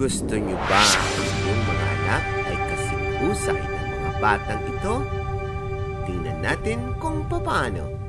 Gusto niyo ba ang inyong mga anak ay kasing husay ng mga batang ito? Tingnan natin kung paano.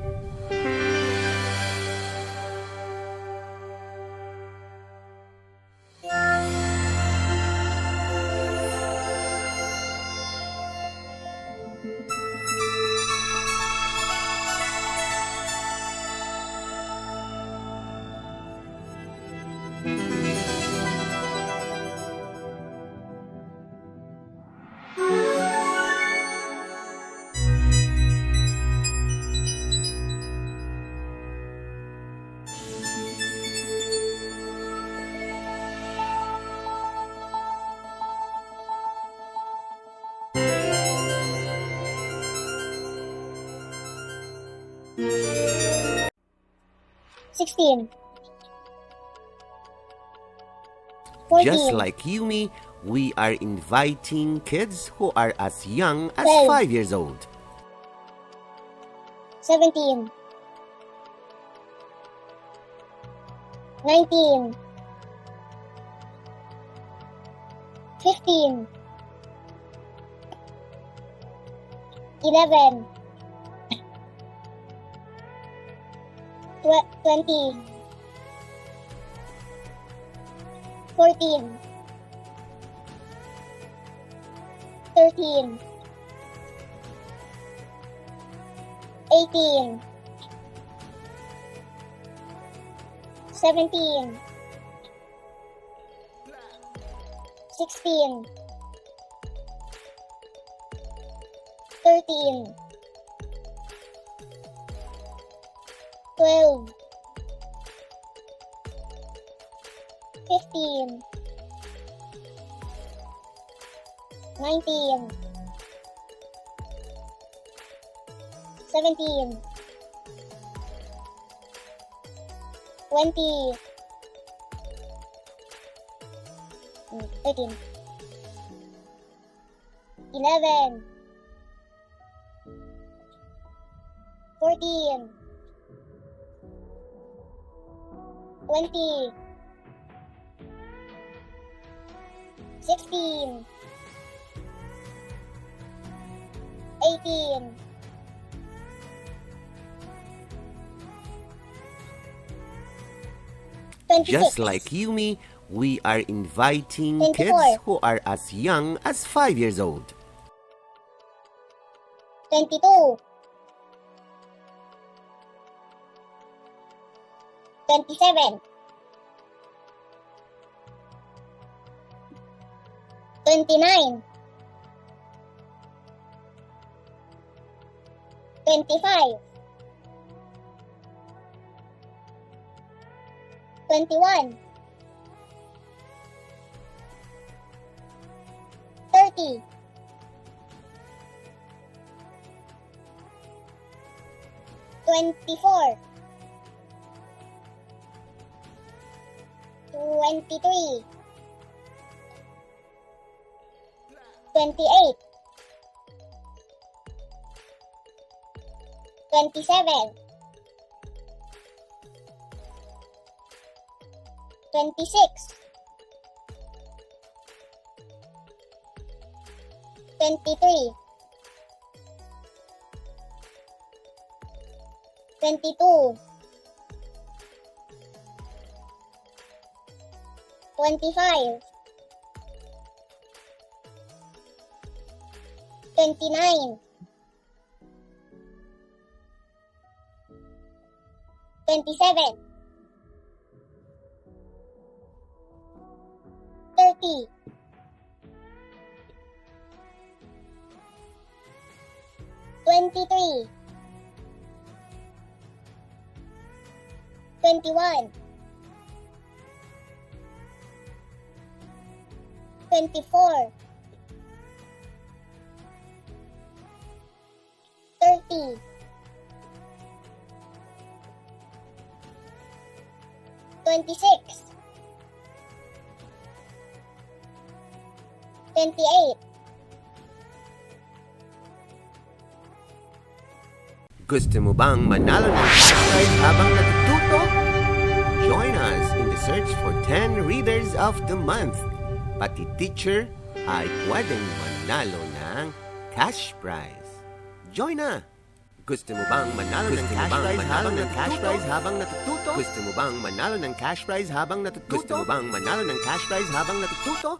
Just like Yumi, we are inviting kids who are as young as 5 years old. 17 19 15 11 20 14 13 18 17 16 13 12 15 19 17 20 13 11 14 20 16 18 26 Just like Yumi, we are inviting 24 kids who are as young as 5 years old. 22 27 29 25 21 30 24 23 28 27 26 23 22 25 29 27 30 23 21 24 30 26 28 Gusto mo bang manalo ng cash prize habang natututo? Join us in the search for 10 Readers of the Month. pati teacher ay pwedeng manalo ng cash prize. Join na! Gusto mo bang manalo ng cash prize habang natututo? Gusto mo bang manalo ng cash prize habang natututo? Gusto mo bang manalo ng cash prize habang natututo?